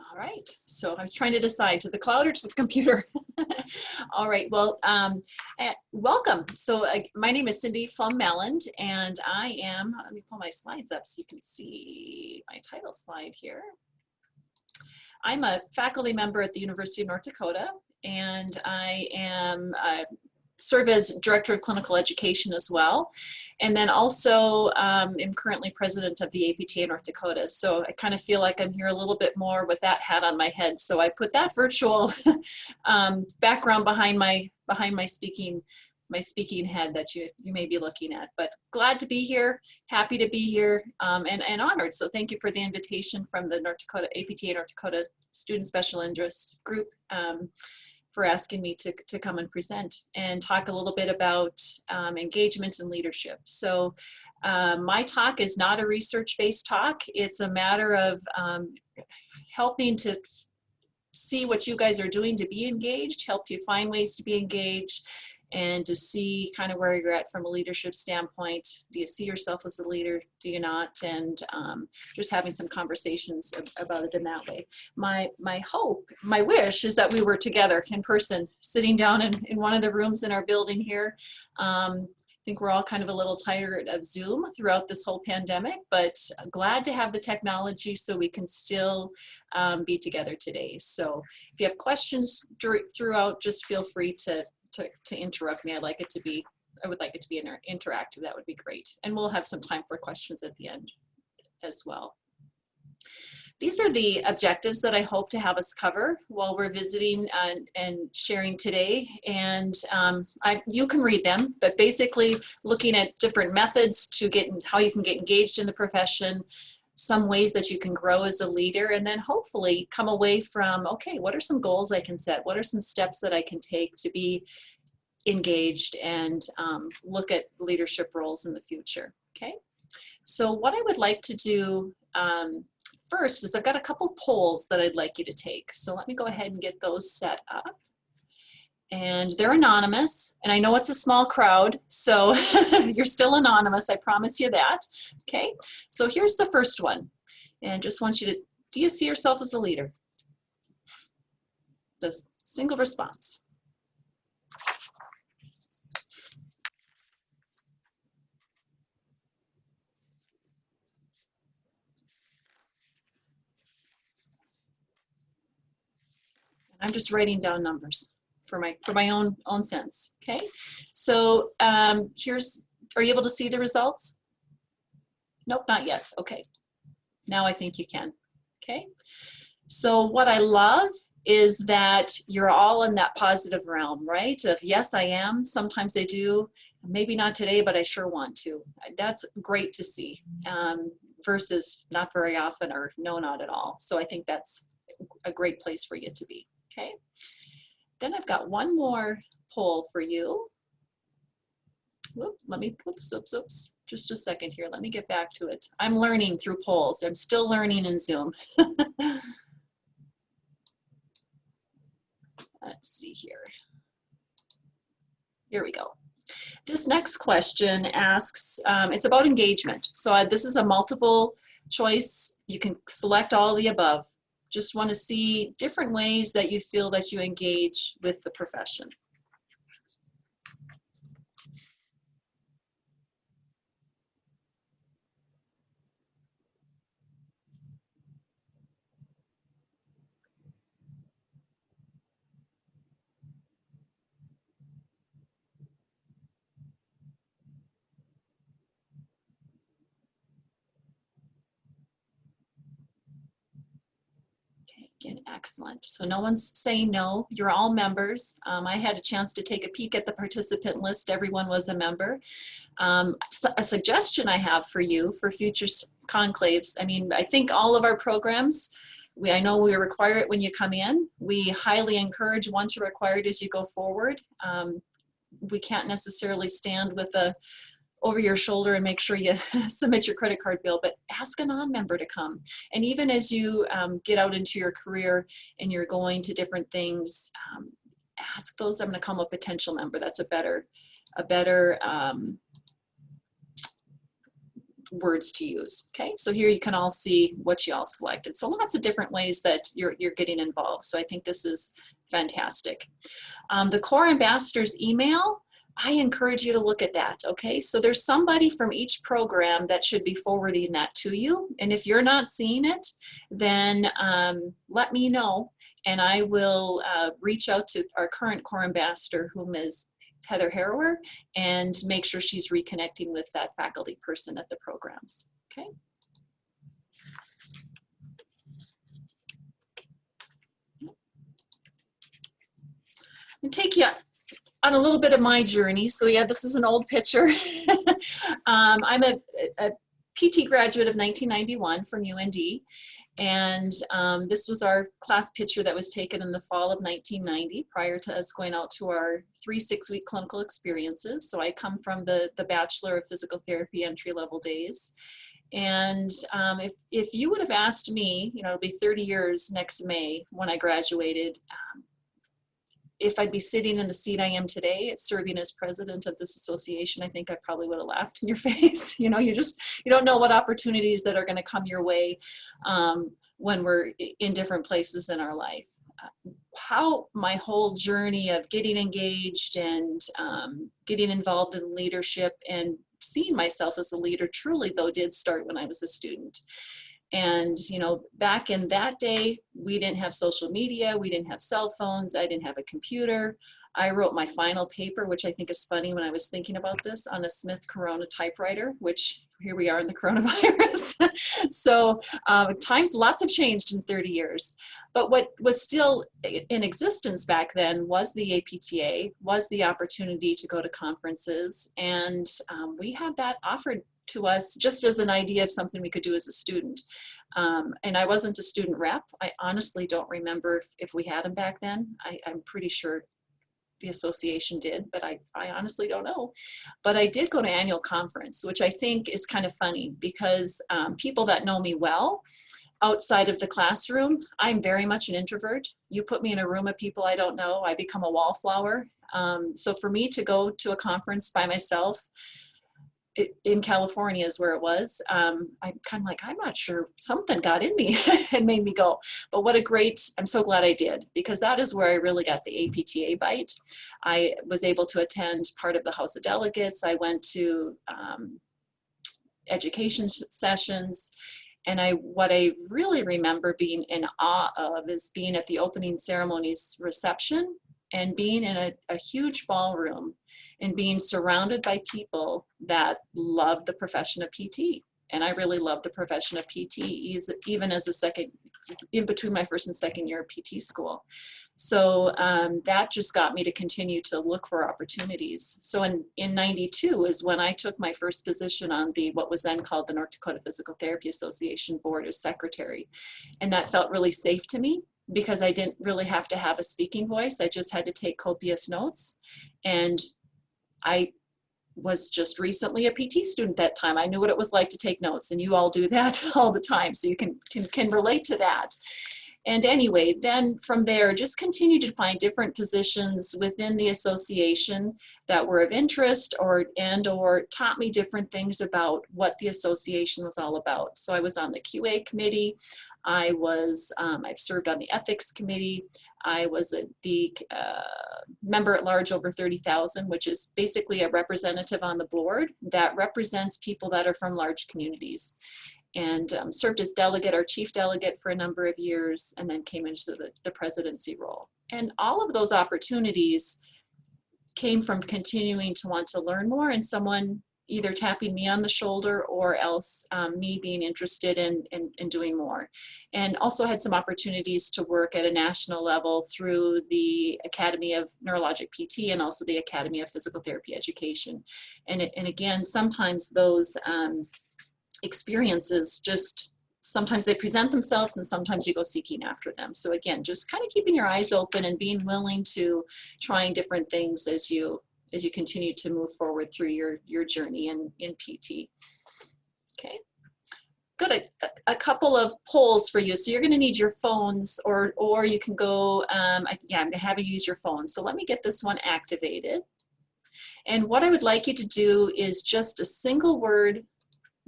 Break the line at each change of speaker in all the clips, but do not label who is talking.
All right, so I was trying to decide to the cloud or to the computer. All right, well, welcome. So my name is Cindy Flom Meland, and I am, let me pull my slides up so you can see my title slide here. I'm a faculty member at the University of North Dakota, and I am serve as Director of Clinical Education as well. And then also am currently president of the APTA North Dakota. So I kind of feel like I'm here a little bit more with that hat on my head. So I put that virtual background behind my speaking head that you may be looking at. But glad to be here, happy to be here, and honored. So thank you for the invitation from the North Dakota APTA North Dakota Student Special Interest Group for asking me to come and present and talk a little bit about engagement and leadership. So my talk is not a research-based talk. It's a matter of helping to see what you guys are doing to be engaged, help you find ways to be engaged, and to see kind of where you're at from a leadership standpoint. Do you see yourself as a leader? Do you not? And just having some conversations about it in that way. My hope, my wish is that we were together in person, sitting down in one of the rooms in our building here. I think we're all kind of a little tired of Zoom throughout this whole pandemic, but glad to have the technology so we can still be together today. So if you have questions throughout, just feel free to interrupt me. I would like it to be interactive. That would be great. And we'll have some time for questions at the end as well. These are the objectives that I hope to have us cover while we're visiting and sharing today. And you can read them, but basically looking at different methods to how you can get engaged in the profession, some ways that you can grow as a leader, and then hopefully come away from, okay, what are some goals I can set? What are some steps that I can take to be engaged and look at leadership roles in the future, okay? So what I would like to do first is I've got a couple polls that I'd like you to take. So let me go ahead and get those set up. And they're anonymous, and I know it's a small crowd, so you're still anonymous, I promise you that. Okay, so here's the first one, and just want you to, do you see yourself as a leader? The single response. I'm just writing down numbers for my own sense. Okay, so are you able to see the results? Nope, not yet. Okay, now I think you can. Okay, so what I love is that you're all in that positive realm, right? Of yes, I am. Sometimes I do. Maybe not today, but I sure want to. That's great to see. Versus not very often or no, not at all. So I think that's a great place for you to be. Okay. Then I've got one more poll for you. Oops, just a second here. Let me get back to it. I'm learning through polls. I'm still learning in Zoom. Let's see here. Here we go. This next question asks, it's about engagement. So this is a multiple choice. You can select all the above. Just want to see different ways that you feel that you engage with the profession. Again, excellent. So no one's saying no. You're all members. I had a chance to take a peek at the participant list. Everyone was a member. So a suggestion I have for you for future conclaves, I mean, I think all of our programs, I know we require it when you come in. We highly encourage once you're required as you go forward. We can't necessarily stand with a over your shoulder and make sure you submit your credit card bill, but ask a non-member to come. And even as you get out into your career and you're going to different things, ask those, I'm gonna call them a potential member. That's a better words to use. Okay, so here you can all see what you all selected. So lots of different ways that you're getting involved. So I think this is fantastic. The Core Ambassadors email, I encourage you to look at that, okay? So there's somebody from each program that should be forwarding that to you. And if you're not seeing it, then let me know, and I will reach out to our current Core Ambassador, whom is Heather Harrower, and make sure she's reconnecting with that faculty person at the programs, okay? And take you on a little bit of my journey. So yeah, this is an old picture. I'm a PT graduate of 1991 from UND. And this was our class picture that was taken in the fall of 1990 prior to us going out to our 3 6-week clinical experiences. So I come from the Bachelor of Physical Therapy entry-level days. And if you would have asked me, you know, it'll be 30 years next May when I graduated, if I'd be sitting in the seat I am today, serving as president of this association, I think I probably would have laughed in your face. You know, you don't know what opportunities that are going to come your way when we're in different places in our life. How my whole journey of getting engaged and getting involved in leadership and seeing myself as a leader truly, though, did start when I was a student. And, you know, back in that day, we didn't have social media, we didn't have cell phones, I didn't have a computer. I wrote my final paper, which I think is funny when I was thinking about this, on a Smith Corona typewriter, which here we are in the coronavirus. So lots have changed in 30 years. But what was still in existence back then was the APTA, was the opportunity to go to conferences. And we had that offered to us just as an idea of something we could do as a student. And I wasn't a student rep. I honestly don't remember if we had them back then. I'm pretty sure the association did, but I honestly don't know. But I did go to annual conference, which I think is kind of funny because people that know me well, outside of the classroom, I'm very much an introvert. You put me in a room of people I don't know, I become a wallflower. So for me to go to a conference by myself, in California is where it was. I'm kind of like, I'm not sure, something got in me and made me go. But I'm so glad I did, because that is where I really got the APTA bite. I was able to attend part of the House of Delegates. I went to education sessions. And what I really remember being in awe of is being at the opening ceremonies reception and being in a huge ballroom and being surrounded by people that love the profession of PT. And I really love the profession of PT, even as in between my first and second year of PT school. So that just got me to continue to look for opportunities. So in 92 is when I took my first position on what was then called the North Dakota Physical Therapy Association board as secretary. And that felt really safe to me, because I didn't really have to have a speaking voice. I just had to take copious notes. And I was just recently a PT student that time. I knew what it was like to take notes, and you all do that all the time. So you can relate to that. And anyway, then from there, just continue to find different positions within the association that were of interest or taught me different things about what the association was all about. So I was on the QA committee. I've served on the ethics committee. I was the member at large over 30,000, which is basically a representative on the board that represents people that are from large communities. And served as delegate, our chief delegate, for a number of years, and then came into the presidency role. And all of those opportunities came from continuing to want to learn more, and someone either tapping me on the shoulder or else me being interested in doing more. And also had some opportunities to work at a national level through the Academy of Neurologic PT and also the Academy of Physical Therapy Education. And again, sometimes those experiences sometimes they present themselves, and sometimes you go seeking after them. So again, just kind of keeping your eyes open and being willing to trying different things as you continue to move forward through your journey in PT. Okay, got a couple of polls for you. So you're going to need your phones, or you can go, I'm going to have you use your phone. So let me get this one activated. And what I would like you to do is just a single word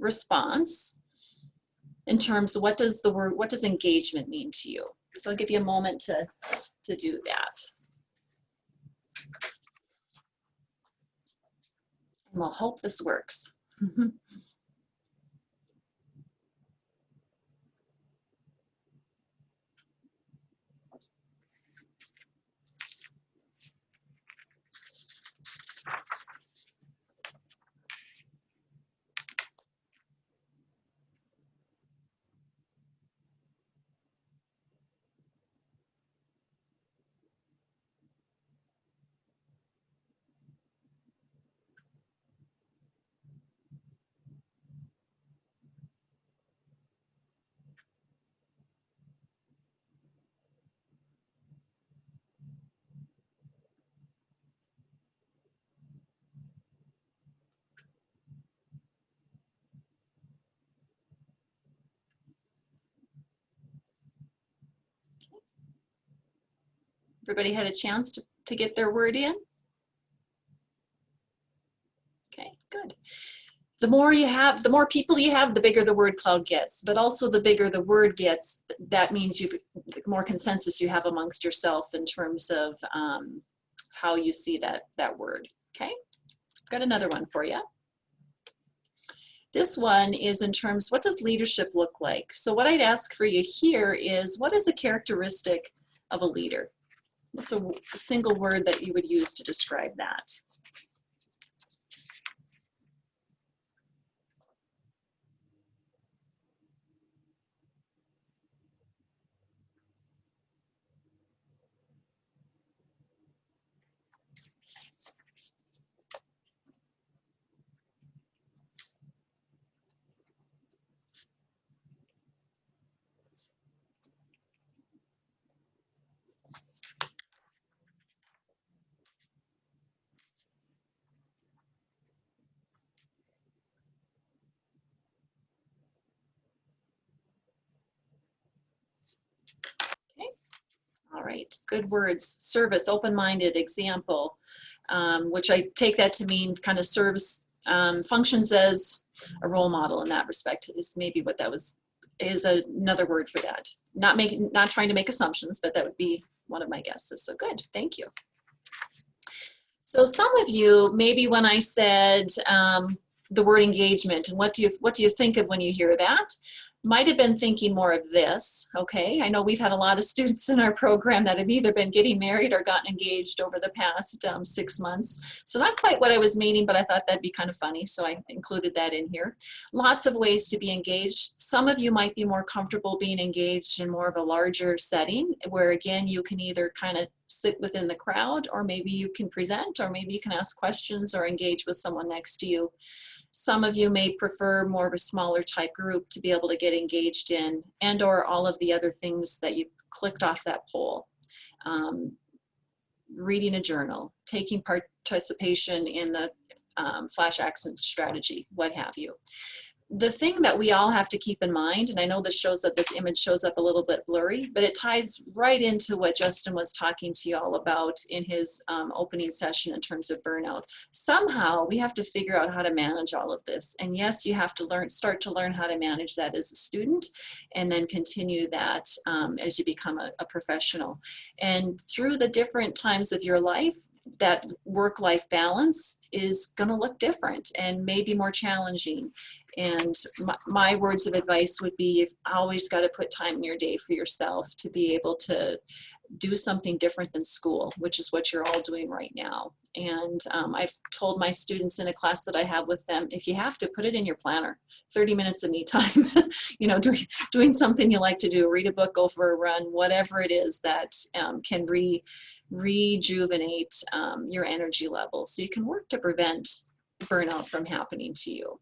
response in terms of what does engagement mean to you? So I'll give you a moment to do that. And we'll hope this works. Everybody had a chance to get their word in? Okay, good. The more you have, the more people you have, the bigger the word cloud gets. But also the bigger the word gets, that means the more consensus you have amongst yourself in terms of how you see that word. Okay, got another one for you. This one is in terms, what does leadership look like? So what I'd ask for you here is, what is a characteristic of a leader? What's a single word that you would use to describe that? All right, good words. Service, open-minded, example, which I take that to mean kind of serves, functions as a role model in that respect is maybe what that is another word for that. Not trying to make assumptions, but that would be one of my guesses. So good, thank you. So some of you, maybe when I said the word engagement, and what do you think of when you hear that? Might have been thinking more of this, okay? I know we've had a lot of students in our program that have either been getting married or gotten engaged over the past 6 months. So not quite what I was meaning, but I thought that'd be kind of funny, so I included that in here. Lots of ways to be engaged. Some of you might be more comfortable being engaged in more of a larger setting, where again, you can either kind of sit within the crowd, or maybe you can present, or maybe you can ask questions or engage with someone next to you. Some of you may prefer more of a smaller type group to be able to get engaged in, and or all of the other things that you clicked off that poll. Reading a journal, taking participation in the flash action strategy, what have you. The thing that we all have to keep in mind, and I know this image shows up a little bit blurry, but it ties right into what Justin was talking to you all about in his opening session in terms of burnout. Somehow we have to figure out how to manage all of this. And yes, you have to start to learn how to manage that as a student, and then continue that as you become a professional. And through the different times of your life, that work-life balance is going to look different and maybe more challenging. And my words of advice would be, you've always got to put time in your day for yourself to be able to do something different than school, which is what you're all doing right now. And I've told my students in a class that I have with them, if you have to, put it in your planner, 30 minutes of me time, you know, doing something you like to do, read a book, go for a run, whatever it is that can rejuvenate your energy level, so you can work to prevent burnout from happening to you.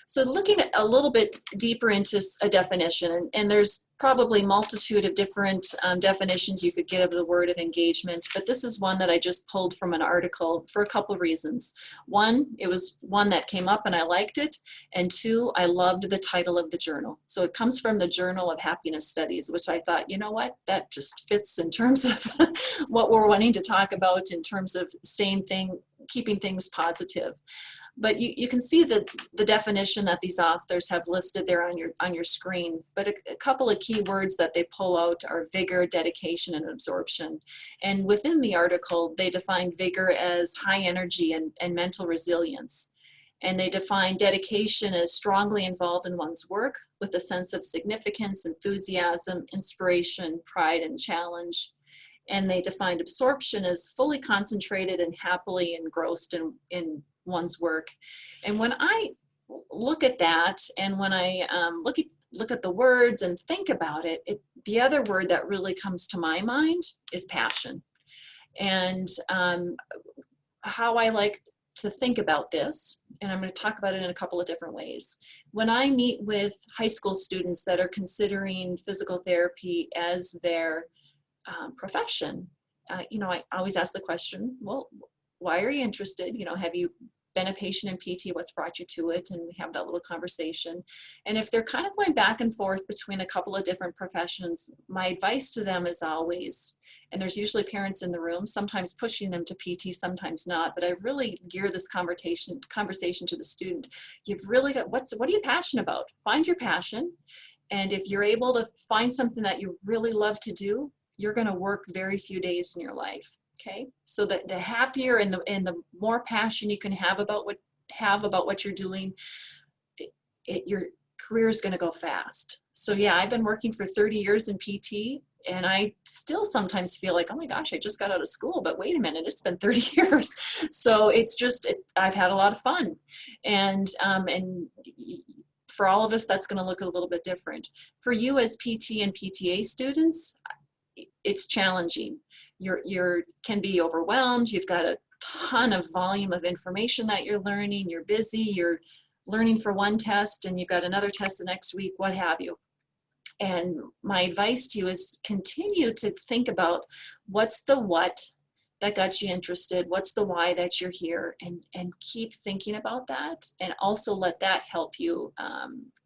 So looking at a little bit deeper into a definition, and there's probably a multitude of different definitions you could get of the word of engagement, but this is one that I just pulled from an article for a couple of reasons. One, it was one that came up and I liked it, and two, I loved the title of the journal. So it comes from the Journal of Happiness Studies, which I thought, you know what, that just fits in terms of what we're wanting to talk about in terms of keeping things positive. But you can see the definition that these authors have listed there on your screen. But a couple of key words that they pull out are vigor, dedication, and absorption. And within the article, they define vigor as high energy and mental resilience. And they define dedication as strongly involved in one's work with a sense of significance, enthusiasm, inspiration, pride, and challenge. And they defined absorption as fully concentrated and happily engrossed in one's work. And when I look at that, and when I look at the words and think about it, the other word that really comes to my mind is passion. And how I like to think about this, and I'm going to talk about it in a couple of different ways. When I meet with high school students that are considering physical therapy as their profession, I always ask the question, well, why are you interested? Have you been a patient in PT? What's brought you to it? And we have that little conversation. And if they're kind of going back and forth between a couple of different professions, my advice to them is always, and there's usually parents in the room, sometimes pushing them to PT, sometimes not, but I really gear this conversation to the student. You've really got, what are you passionate about? Find your passion. And if you're able to find something that you really love to do, you're going to work very few days in your life. Okay, so the happier and the more passion you can have about what you're doing, your career is going to go fast. So yeah, I've been working for 30 years in PT, and I still sometimes feel like, oh my gosh, I just got out of school, but wait a minute, it's been 30 years. So it's just, I've had a lot of fun, and for all of us, that's going to look a little bit different. For you as PT and PTA students, it's challenging. You can be overwhelmed. You've got a ton of volume of information that you're learning. You're busy. You're learning for one test, and you've got another test the next week, what have you. And my advice to you is continue to think about what's the what that got you interested, what's the why that you're here, and keep thinking about that, and also let that help you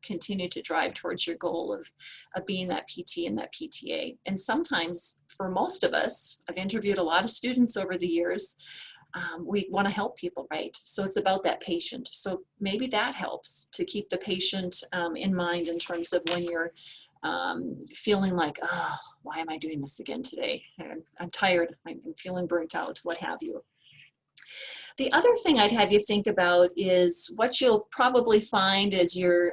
continue to drive towards your goal of being that PT and that PTA. And sometimes, for most of us, I've interviewed a lot of students over the years, we want to help people, right? So it's about that patient. So maybe that helps to keep the patient in mind in terms of when you're feeling like, oh, why am I doing this again today? I'm tired, I'm feeling burnt out, what have you. The other thing I'd have you think about is what you'll probably find as you're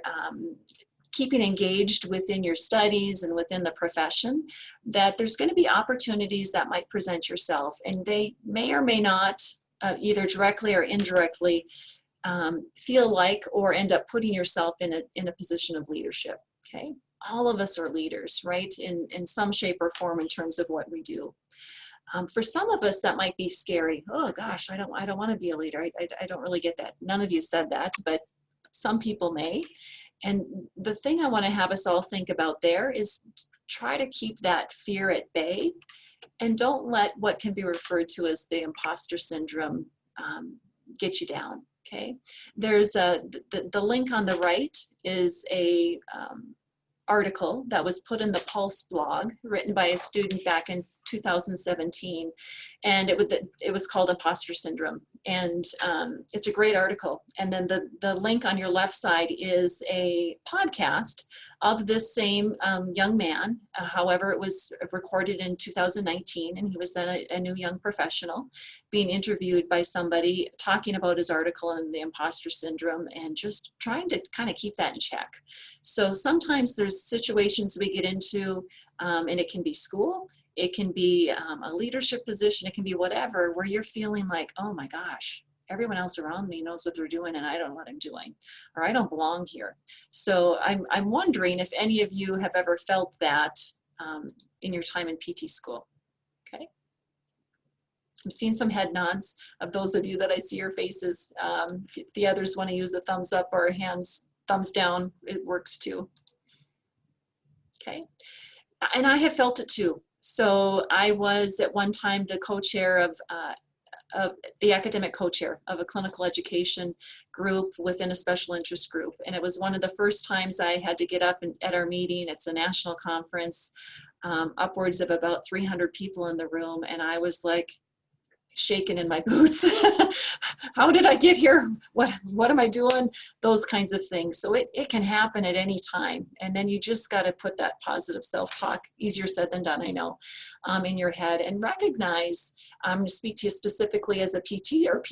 keeping engaged within your studies and within the profession, that there's going to be opportunities that might present yourself, and they may or may not either directly or indirectly feel like or end up putting yourself in a position of leadership. Okay, all of us are leaders, right, in some shape or form in terms of what we do. For some of us, that might be scary. Oh gosh, I don't want to be a leader. I don't really get that. None of you said that, but some people may. And the thing I want to have us all think about there is try to keep that fear at bay, and don't let what can be referred to as the imposter syndrome get you down. Okay, there's the link on the right is a article that was put in the Pulse blog, written by a student back in 2017, and it was called Imposter Syndrome, and it's a great article. And then the link on your left side is a podcast of this same young man. However, it was recorded in 2019, and he was then a new young professional being interviewed by somebody talking about his article and the imposter syndrome, and just trying to kind of keep that in check. So sometimes there's situations we get into, and it can be school, it can be a leadership position, it can be whatever, where you're feeling like, oh my gosh, everyone else around me knows what they're doing and I don't know what I'm doing, or I don't belong here. So I'm wondering if any of you have ever felt that in your time in PT school. Okay. I'm seeing some head nods of those of you that I see your faces. If the others want to use a thumbs up or hands, thumbs down, it works too. Okay. And I have felt it too. So I was at one time the co-chair of the academic co-chair of a clinical education group within a special interest group. And it was one of the first times I had to get up at our meeting. It's a national conference, upwards of about 300 people in the room. And I was like, shaking in my boots. How did I get here? What am I doing? Those kinds of things. So it can happen at any time. And then you just got to put that positive self-talk, easier said than done, I know, in your head, and recognize, I'm going to speak to you specifically as a PT or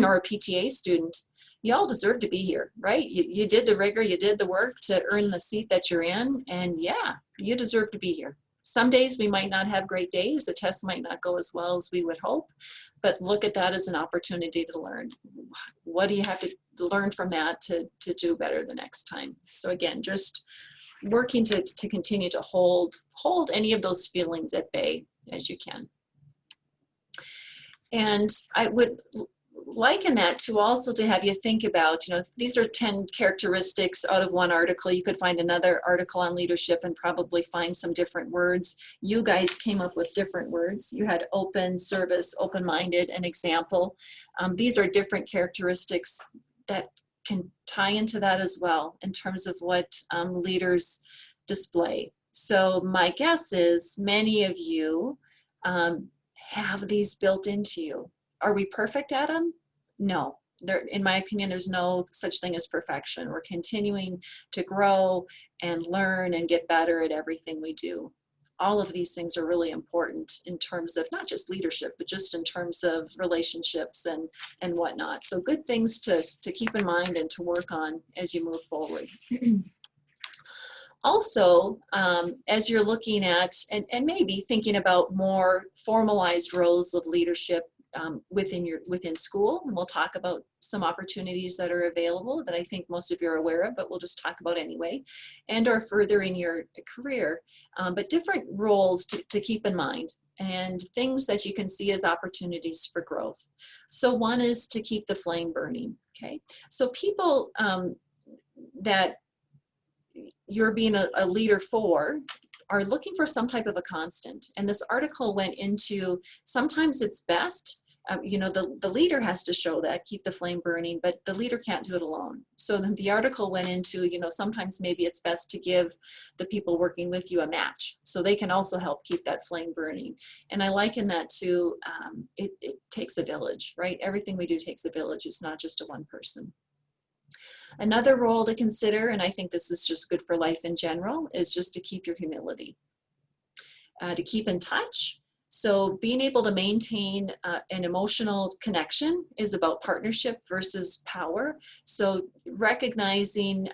or a PTA student. You all deserve to be here, right? You did the rigor, you did the work to earn the seat that you're in, and yeah, you deserve to be here. Some days we might not have great days, the test might not go as well as we would hope, but look at that as an opportunity to learn. What do you have to learn from that to do better the next time? So again, just working to continue to hold any of those feelings at bay as you can. And I would liken that to also to have you think about, you know, these are 10 characteristics out of one article. You could find another article on leadership and probably find some different words. You guys came up with different words. You had open, service, open-minded, and example. These are different characteristics that can tie into that as well in terms of what leaders display. So my guess is many of you have these built into you. Are we perfect at them? No. In my opinion, there's no such thing as perfection. We're continuing to grow and learn and get better at everything we do. All of these things are really important in terms of not just leadership, but just in terms of relationships and whatnot. So good things to keep in mind and to work on as you move forward. Also, as you're looking at and maybe thinking about more formalized roles of leadership within school, and we'll talk about some opportunities that are available that I think most of you are aware of, but we'll just talk about anyway, and or further in your career, but different roles to keep in mind and things that you can see as opportunities for growth. So one is to keep the flame burning, okay? So people that you're being a leader for are looking for some type of a constant. And this article went into, sometimes it's best, you know, the leader has to show that, keep the flame burning, but the leader can't do it alone. So then the article went into, you know, sometimes maybe it's best to give the people working with you a match so they can also help keep that flame burning. And I liken that to, it takes a village, right? Everything we do takes a village. It's not just a one person. Another role to consider, and I think this is just good for life in general, is just to keep your humility, to keep in touch. So being able to maintain an emotional connection is about partnership versus power. So recognizing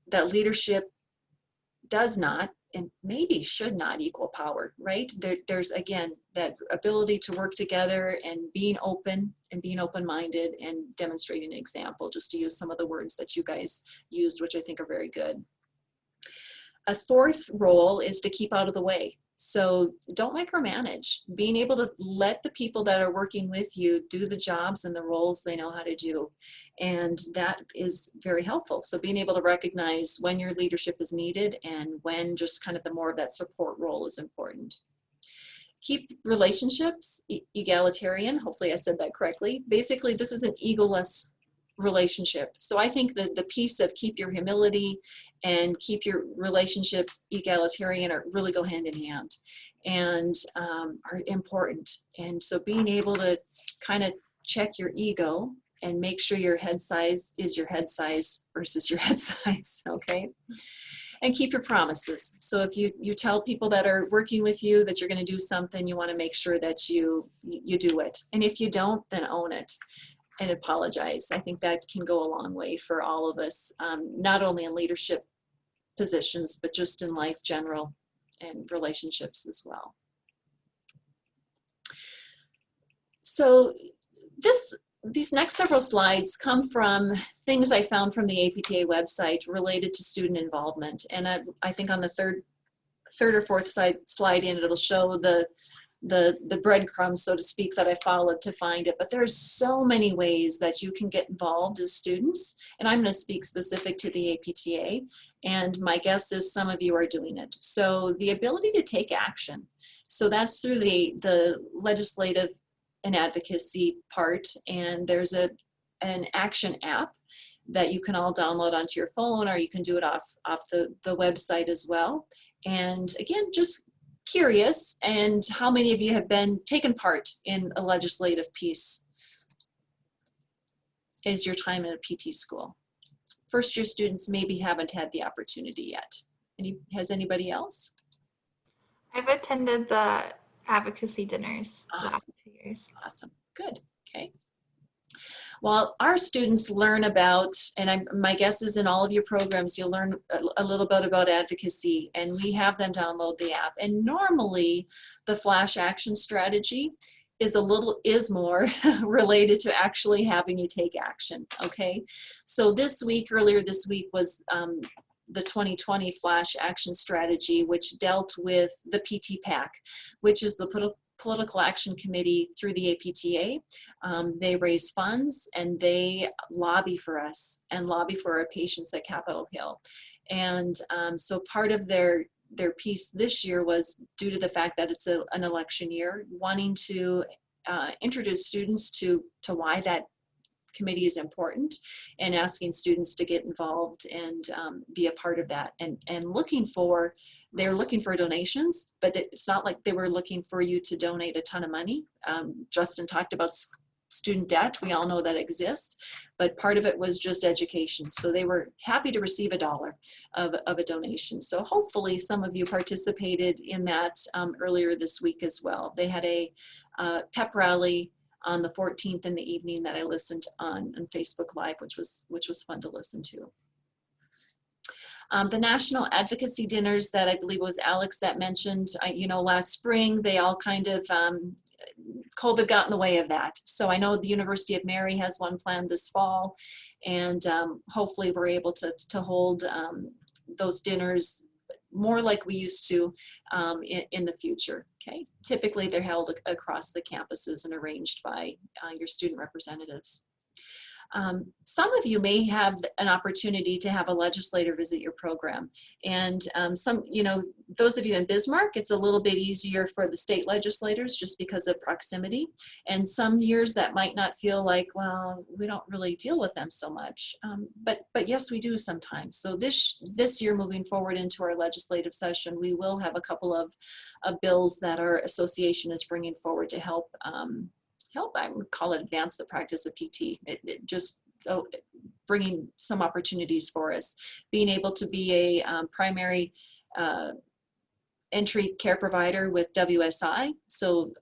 that leadership does not and maybe should not equal power, right? There's, again, that ability to work together and being open and being open-minded and demonstrating an example, just to use some of the words that you guys used, which I think are very good. A fourth role is to keep out of the way. So don't micromanage. Being able to let the people that are working with you do the jobs and the roles they know how to do. And that is very helpful. So being able to recognize when your leadership is needed and when just kind of the more of that support role is important. Keep relationships egalitarian. Hopefully I said that correctly. Basically, this is an egoless relationship. So I think that the piece of keep your humility and keep your relationships egalitarian are really go hand in hand and are important. And so being able to kind of check your ego and make sure your head size is your head size versus your head size, okay? And keep your promises. So if you tell people that are working with you that you're going to do something, you want to make sure that you do it. And if you don't, then own it and apologize. I think that can go a long way for all of us, not only in leadership positions, but just in life general and relationships as well. So these next several slides come from things I found from the APTA website related to student involvement. And I think on the third or fourth slide in, it'll show the breadcrumbs, so to speak, that I followed to find it. But there's so many ways that you can get involved as students. And I'm going to speak specific to the APTA. And my guess is some of you are doing it. So the ability to take action. So that's through the legislative and advocacy part. And there's an action app that you can all download onto your phone, or you can do it off the website as well. And again, just curious, and how many of you have been taken part in a legislative piece? Is your time in a PT school? First year students maybe haven't had the opportunity yet. Has anybody else?
I've attended the advocacy dinners the last
Awesome.
2 years.
Awesome. Good. Okay. Well, our students learn about, and my guess is in all of your programs, you'll learn a little bit about advocacy, and we have them download the app. And normally the flash action strategy is more related to actually having you take action. Okay. So earlier this week was the 2020 flash action strategy, which dealt with the PT PAC, which is the Political Action Committee through the APTA. They raise funds and they lobby for us and lobby for our patients at Capitol Hill. And so part of their piece this year was due to the fact that it's an election year, wanting to introduce students to why that committee is important, and asking students to get involved and be a part of that, and they're looking for donations, but it's not like they were looking for you to donate a ton of money. Justin talked about student debt. We all know that exists, but part of it was just education. So they were happy to receive $1 of a donation. So hopefully some of you participated in that earlier this week as well. They had a pep rally on the 14th in the evening that I listened on Facebook Live, which was fun to listen to. The national advocacy dinners that I believe was Alex that mentioned, last spring, they all kind of, COVID got in the way of that. So I know the University of Mary has one planned this fall, and hopefully we're able to hold those dinners more like we used to in the future. Okay, typically they're held across the campuses and arranged by your student representatives. Some of you may have an opportunity to have a legislator visit your program, and those of you in Bismarck, it's a little bit easier for the state legislators just because of proximity, and some years that might not feel like, well, we don't really deal with them so much, but yes, we do sometimes. So this year, moving forward into our legislative session, we will have a couple of bills that our association is bringing forward to help, I would call it advance the practice of PT. It just bringing some opportunities for us. Being able to be a primary entry care provider with WSI. So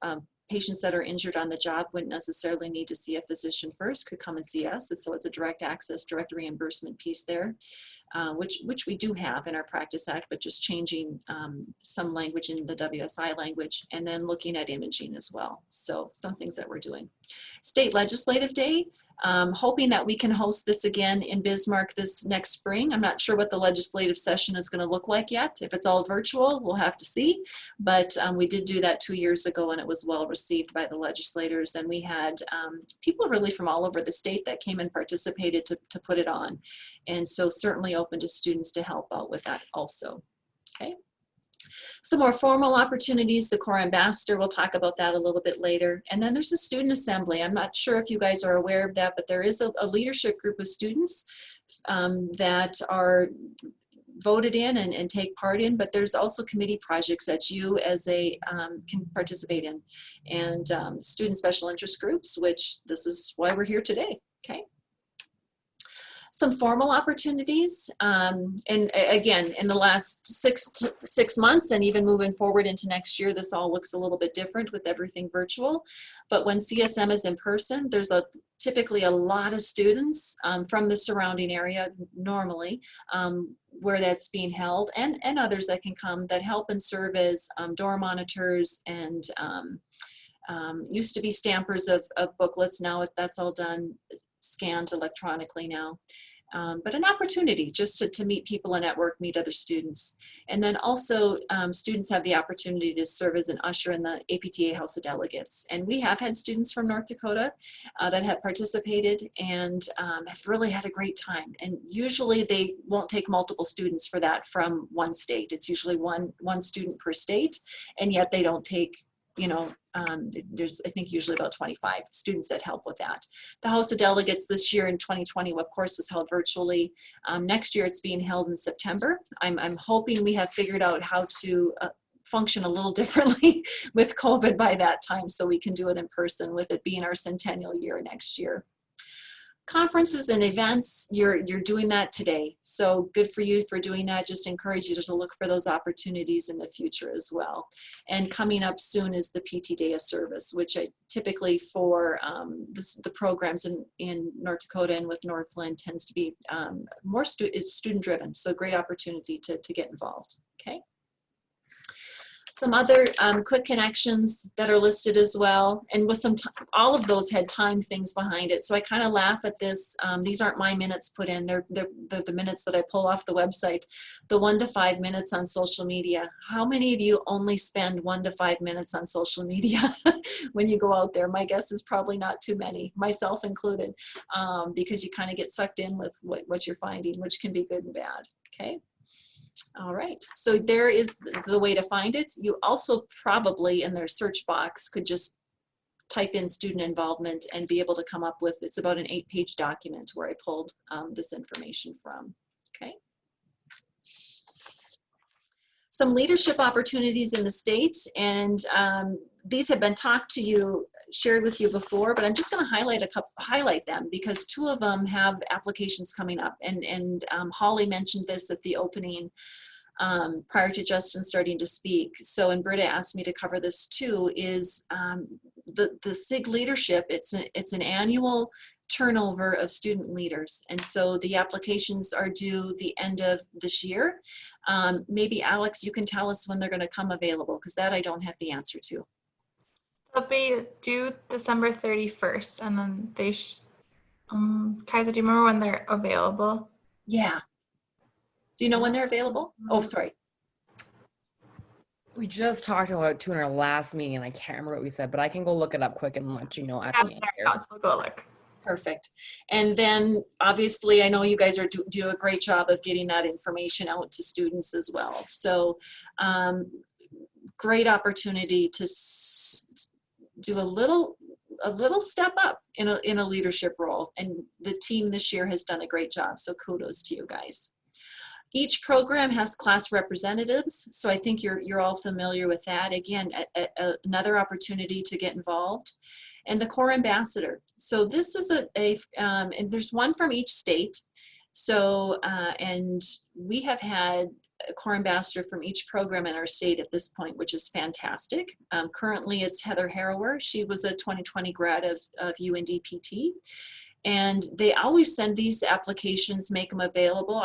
patients that are injured on the job wouldn't necessarily need to see a physician first, could come and see us. And so it's a direct access, direct reimbursement piece there, which we do have in our Practice Act, but just changing some language in the WSI language, and then looking at imaging as well. So some things that we're doing. State Legislative Day, hoping that we can host this again in Bismarck this next spring. I'm not sure what the legislative session is going to look like yet. If it's all virtual, we'll have to see. But we did do that 2 years ago, and it was well received by the legislators. And we had people really from all over the state that came and participated to put it on. And so certainly open to students to help out with that also. Okay. Some more formal opportunities, the Corps Ambassador, we'll talk about that a little bit later. And then there's a student assembly. I'm not sure if you guys are aware of that, but there is a leadership group of students that are voted in and take part in, but there's also committee projects that you as can participate in, and student special interest groups, which this is why we're here today. Okay. Some formal opportunities, and again, in the last six months and even moving forward into next year, this all looks a little bit different with everything virtual. But when CSM is in person, there's typically a lot of students from the surrounding area normally where that's being held, and others that can come that help and serve as door monitors and used to be stampers of booklets. Now that's all done scanned electronically now. But an opportunity just to meet people and network, meet other students. And then also students have the opportunity to serve as an usher in the APTA House of Delegates. And we have had students from North Dakota that have participated and have really had a great time. And usually they won't take multiple students for that from one state. It's usually one student per state, and yet they don't take, there's, I think, usually about 25 students that help with that. The House of Delegates this year in 2020, of course, was held virtually. Next year, it's being held in September. I'm hoping we have figured out how to function a little differently with COVID by that time, so we can do it in person with it being our centennial year next year. Conferences and events, you're doing that today. So good for you for doing that. Just encourage you to look for those opportunities in the future as well. And coming up soon is the PT Day of Service, which I typically for the programs in North Dakota and with Northland tends to be more it's student driven. So great opportunity to get involved, okay? Some other quick connections that are listed as well, and with some all of those had time things behind it. So I kind of laugh at this. These aren't my minutes put in; they're the minutes that I pull off the website. The 1 to 5 minutes on social media. How many of you only spend 1 to 5 minutes on social media when you go out there? My guess is probably not too many, myself included, because you kind of get sucked in with what you're finding, which can be good and bad. Okay. All right, so there is the way to find it. You also probably in their search box could just type in student involvement and be able to come up with, it's about an 8-page document where I pulled this information from, okay? Some leadership opportunities in the state, and these have been shared with you before, but I'm just going to highlight them because 2 of them have applications coming up, and Holly mentioned this at the opening prior to Justin starting to speak. So, and Britta asked me to cover this too, is the SIG leadership. It's an annual turnover of student leaders, and so the applications are due the end of this year. Maybe Alex, you can tell us when they're going to come available, because that I don't have the answer to.
They'll be due December 31st, and then they Kaiser, do you remember when they're available?
Yeah. Do you know when they're available? Oh, sorry.
We just talked about it too in our last meeting, and I can't remember what we said, but I can go look it up quick and let you know at the end here.
So go look.
Perfect. And then obviously I know you guys are do a great job of getting that information out to students as well. So great opportunity to do a little step up in a leadership role, and the team this year has done a great job, so kudos to you guys. Each program has class representatives, so I think you're all familiar with that. Again, another opportunity to get involved. And the core ambassador. So this is and there's one from each state. So, and we have had a core ambassador from each program in our state at this point, which is fantastic. Currently it's Heather Harrower. She was a 2020 grad of UNDPT. And they always send these applications, make them available.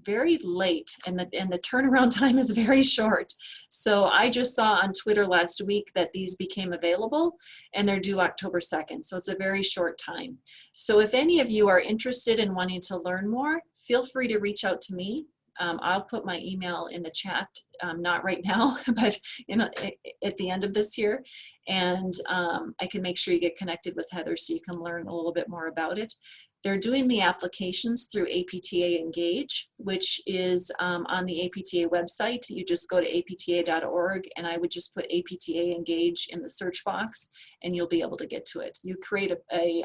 Very late, and the turnaround time is very short. So I just saw on Twitter last week that these became available, and they're due October 2nd. So it's a very short time. So if any of you are interested in wanting to learn more, feel free to reach out to me. I'll put my email in the chat, not right now, but at the end of this year. And I can make sure you get connected with Heather so you can learn a little bit more about it. They're doing the applications through APTA Engage, which is on the APTA website. You just go to apta.org, and I would just put APTA Engage in the search box, and you'll be able to get to it. You create a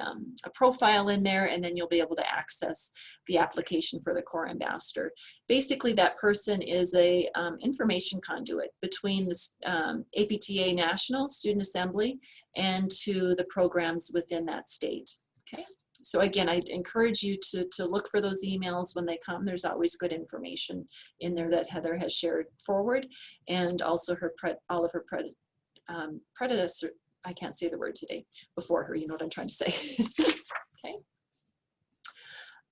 profile in there, and then you'll be able to access the application for the core ambassador. Basically, that person is a information conduit between the APTA National Student Assembly and to the programs within that state. Okay. So again, I encourage you to look for those emails when they come. There's always good information in there that Heather has shared forward, and also all of her predecessor, I can't say the word today, before her, you know what I'm trying to say. Okay.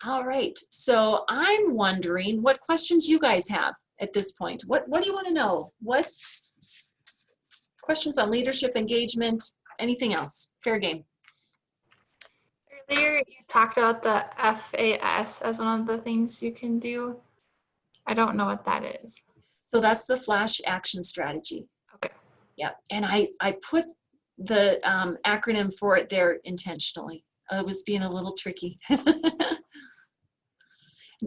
All right, so I'm wondering what questions you guys have at this point. What do you want to know? What questions on leadership, engagement, anything else? Fair game.
Earlier, you talked about the FAS as one of the things you can do. I don't know what that is.
So that's the Flash Action Strategy.
Okay.
Yeah, and I put the acronym for it there intentionally. I was being a little tricky.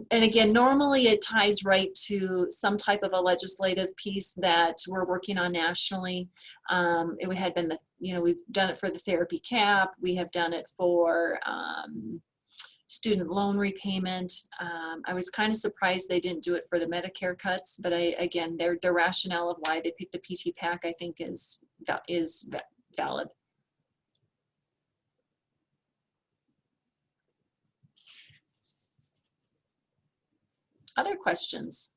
And again, normally it ties right to some type of a legislative piece that we're working on nationally. It had been we've done it for the therapy cap. We have done it for student loan repayment. I was kind of surprised they didn't do it for the Medicare cuts, but again, their rationale of why they picked the PT PAC, I think is valid. Other questions?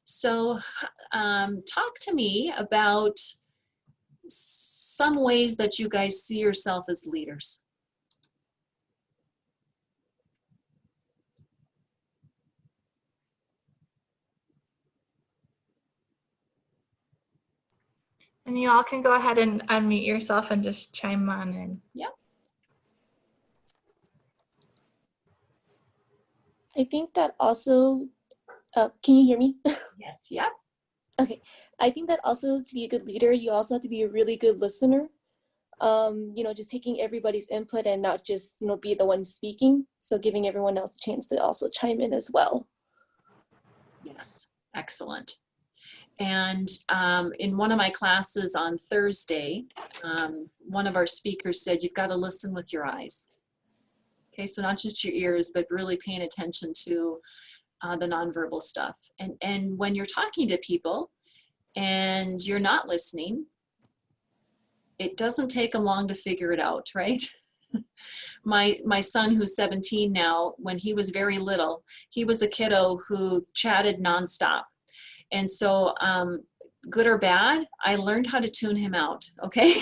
So talk to me about some ways that you guys see yourself as leaders.
And you all can go ahead and unmute yourself and just chime on in.
Yeah.
I think that also, can you hear me?
Yes. Yeah.
Okay. I think that also to be a good leader, you also have to be a really good listener. You know, just taking everybody's input and not just, you know, be the one speaking. So giving everyone else a chance to also chime in as well.
Yes. Excellent. And in one of my classes on Thursday, one of our speakers said, you've got to listen with your eyes. Okay, so not just your ears, but really paying attention to the nonverbal stuff. And when you're talking to people and you're not listening, it doesn't take them long to figure it out, right? My son, who's 17 now, when he was very little, he was a kiddo who chatted nonstop. And so, good or bad, I learned how to tune him out, okay?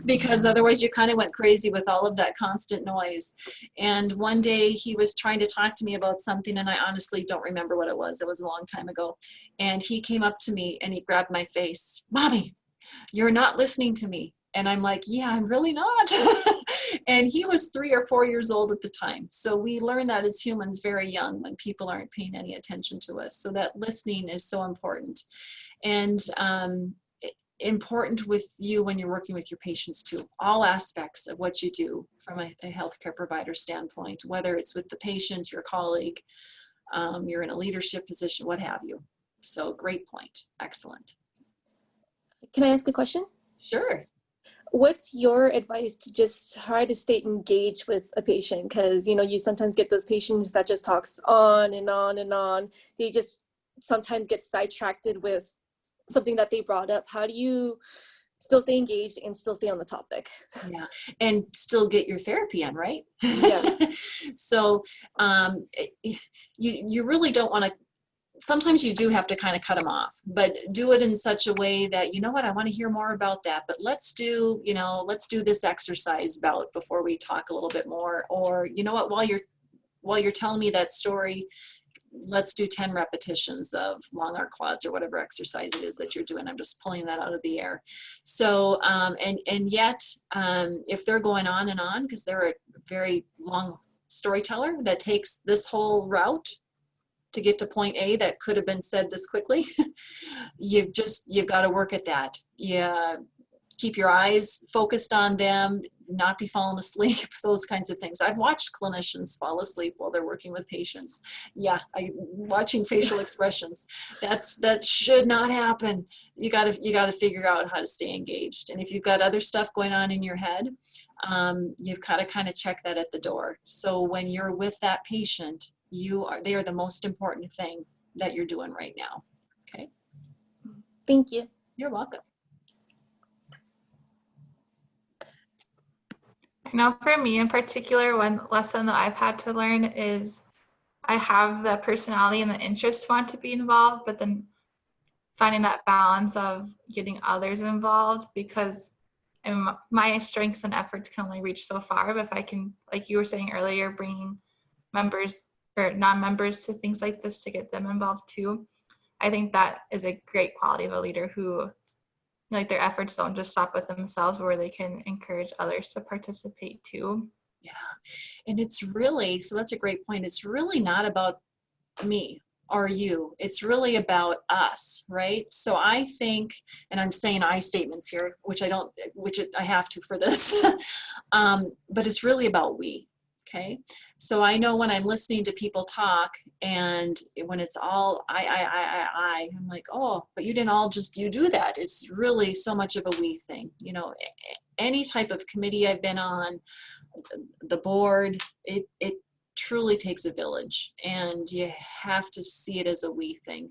Because otherwise you kind of went crazy with all of that constant noise. And one day he was trying to talk to me about something, and I honestly don't remember what it was. It was a long time ago. And he came up to me and he grabbed my face. Mommy, you're not listening to me. And I'm like, yeah, I'm really not. And he was 3 or 4 years old at the time. So we learn that as humans very young when people aren't paying any attention to us. So that listening is so important. And important with you when you're working with your patients too. All aspects of what you do from a healthcare provider standpoint, whether it's with the patient, your colleague, you're in a leadership position, what have you. So great point. Excellent.
Can I ask a question?
Sure.
What's your advice to just try to stay engaged with a patient? Because, you know, you sometimes get those patients that just talks on and on and on. They just sometimes get sidetracked with something that they brought up. How do you still stay engaged and still stay on the topic?
Yeah, and still get your therapy in, right?
Yeah.
So you really don't want to, sometimes you do have to kind of cut them off, but do it in such a way that, you know what, I want to hear more about that, but let's do this exercise bout before we talk a little bit more. Or, you know what, while you're telling me that story, let's do 10 repetitions of long arc quads or whatever exercise it is that you're doing. I'm just pulling that out of the air. So, and yet, if they're going on and on, because they're a very long storyteller that takes this whole route to get to point A that could have been said this quickly, you've got to work at that. Yeah. Keep your eyes focused on them, not be falling asleep, those kinds of things. I've watched clinicians fall asleep while they're working with patients. Yeah, watching facial expressions. That should not happen. You got to figure out how to stay engaged. And if you've got other stuff going on in your head, you've got to kind of check that at the door. So when you're with that patient, they are the most important thing that you're doing right now. Okay.
Thank you.
You're welcome.
I know for me in particular, one lesson that I've had to learn is I have the personality and the interest to want to be involved, but then finding that balance of getting others involved, because my strengths and efforts can only reach so far. But if I can, like you were saying earlier, bringing members or non-members to things like this to get them involved too, I think that is a great quality of a leader who, like, their efforts don't just stop with themselves, where they can encourage others to participate too.
Yeah, and it's really, so that's a great point. It's really not about me or you. It's really about us, right? So I think, and I'm saying I statements here, which I have to for this, but it's really about we. Okay, so I know when I'm listening to people talk and when it's all I'm like, oh, but you didn't all just you do that. It's really so much of a we thing. You know, any type of committee I've been on, the board, it truly takes a village, and you have to see it as a we thing.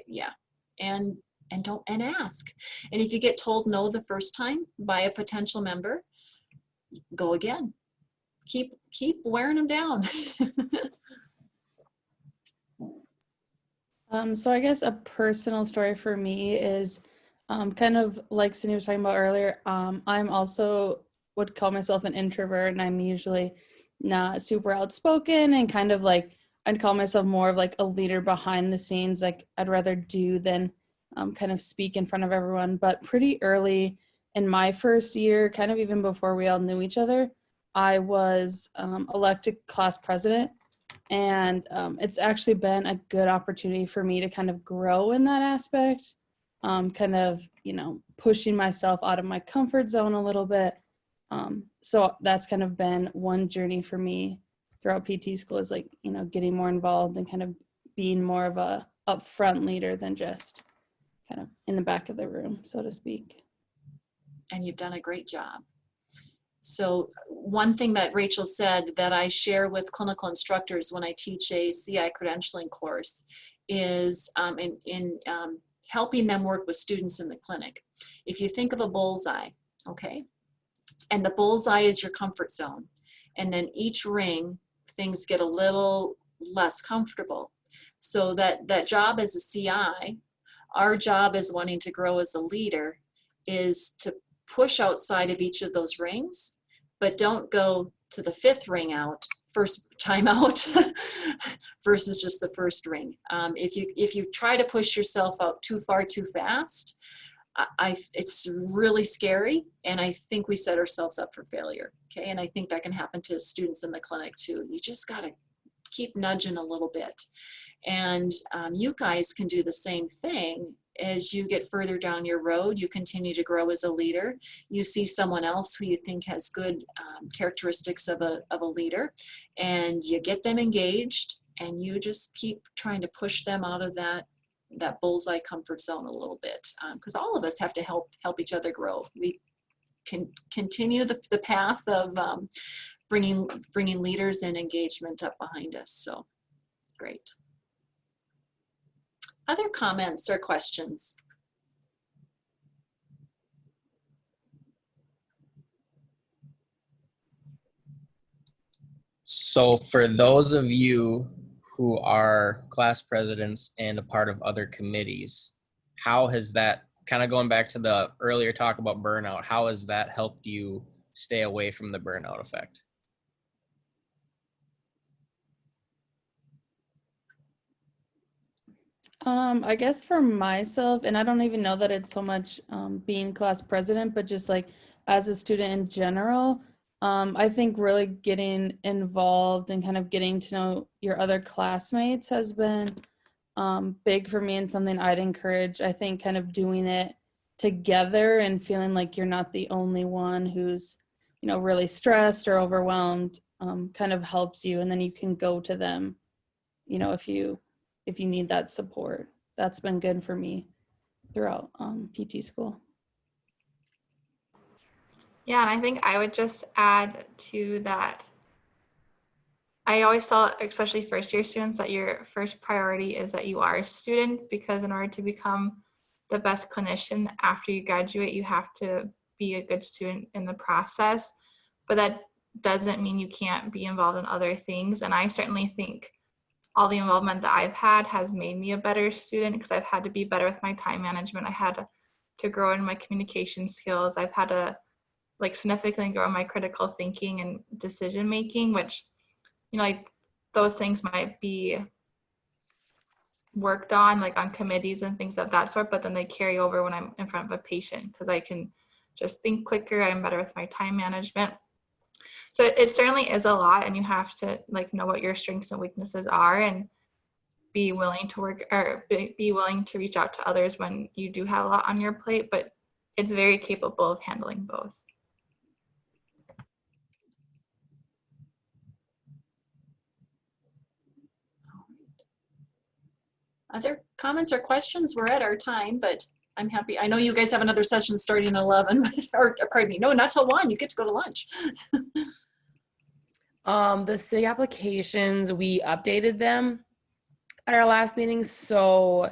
Yeah, and don't and ask. And if you get told no the first time by a potential member, go again. Keep wearing them down.
So I guess a personal story for me is kind of like Cindy was talking about earlier. I'm also would call myself an introvert, and I'm usually not super outspoken, and kind of like I'd call myself more of like a leader behind the scenes. Like I'd rather do than kind of speak in front of everyone. But pretty early in my first year, kind of even before we all knew each other, I was elected class president. And it's actually been a good opportunity for me to kind of grow in that aspect, kind of, you know, pushing myself out of my comfort zone a little bit. So that's kind of been one journey for me throughout PT school, is like, you know, getting more involved and kind of being more of a upfront leader than just kind of in the back of the room, so to speak.
And you've done a great job. So one thing that Rachel said that I share with clinical instructors when I teach a CI credentialing course is in helping them work with students in the clinic. If you think of a bullseye, okay, and the bullseye is your comfort zone, and then each ring, things get a little less comfortable. So that job as a CI, our job as wanting to grow as a leader, is to push outside of each of those rings, but don't go to the fifth ring out, first time out, versus just the first ring. If you try to push yourself out too far too fast, it's really scary, and I think we set ourselves up for failure. Okay, and I think that can happen to students in the clinic too. You just got to keep nudging a little bit, and you guys can do the same thing. As you get further down your road, you continue to grow as a leader. You see someone else who you think has good characteristics of a leader, and you get them engaged, and you just keep trying to push them out of that bullseye comfort zone a little bit, because all of us have to help each other grow. We can continue the path of bringing leaders and engagement up behind us. So great. Other comments or questions?
So for those of you who are class presidents and a part of other committees, how has that, kind of going back to the earlier talk about burnout, how has that helped you stay away from the burnout effect?
I guess for myself, and I don't even know that it's so much being class president, but just like as a student in general, I think really getting involved and kind of getting to know your other classmates has been big for me, and something I'd encourage. I think kind of doing it together and feeling like you're not the only one who's, you know, really stressed or overwhelmed, kind of helps you, and then you can go to them, you know, if you need that support. That's been good for me throughout PT school.
Yeah, and I think I would just add to that. I always tell, especially first year students, that your first priority is that you are a student, because in order to become the best clinician after you graduate, you have to be a good student in the process. But that doesn't mean you can't be involved in other things. And I certainly think all the involvement that I've had has made me a better student, because I've had to be better with my time management. I had to grow in my communication skills. I've had to like significantly grow in my critical thinking and decision making, which, you know, like those things might be worked on like on committees and things of that sort, but then they carry over when I'm in front of a patient, because I can just think quicker. I'm better with my time management. So it certainly is a lot, and you have to like know what your strengths and weaknesses are, and be willing to work, or be willing to reach out to others when you do have a lot on your plate, but it's very capable of handling both.
Other comments or questions? We're at our time, but I'm happy. I know you guys have another session starting at 11, or pardon me, no, not till 1. You get to go to lunch.
The city applications, we updated them at our last meeting, so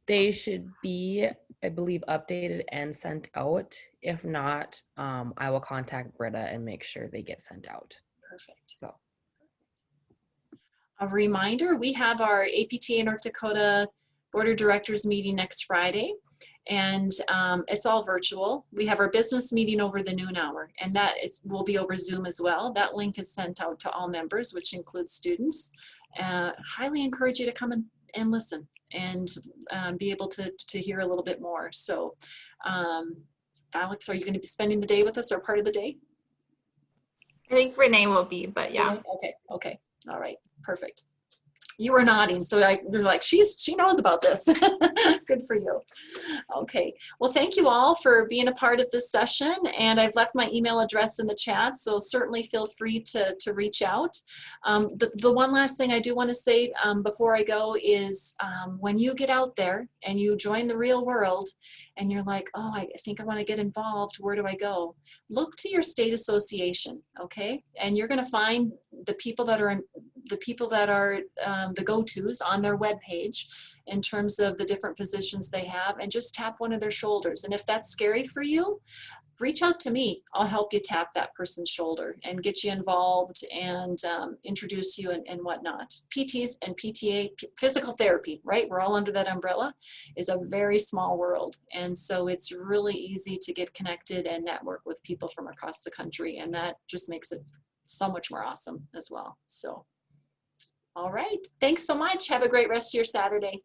they should be, I believe, updated and sent out. If not, I will contact Britta and make sure they get sent out.
Perfect.
So
A reminder, we have our APTA North Dakota Board of Directors meeting next Friday, and it's all virtual. We have our business meeting over the noon hour, and that will be over Zoom as well. That link is sent out to all members, which includes students. Highly encourage you to come and listen and be able to hear a little bit more. So Alex, are you going to be spending the day with us or part of the day?
I think Renee will be, but yeah.
Okay. All right. Perfect. You were nodding, so you're like, she knows about this. Good for you. Okay. Well, thank you all for being a part of this session, and I've left my email address in the chat, so certainly feel free to reach out. The one last thing I do want to say before I go is when you get out there and you join the real world and you're like, oh, I think I want to get involved, where do I go? Look to your state association, okay? And you're going to find the people that are the go-tos on their webpage in terms of the different positions they have, and just tap one of their shoulders. And if that's scary for you, reach out to me. I'll help you tap that person's shoulder and get you involved and introduce you and whatnot. PTs and PTA, physical therapy, right? We're all under that umbrella, is a very small world. And so it's really easy to get connected and network with people from across the country. And that just makes it so much more awesome as well. So, all right. Thanks so much. Have a great rest of your Saturday.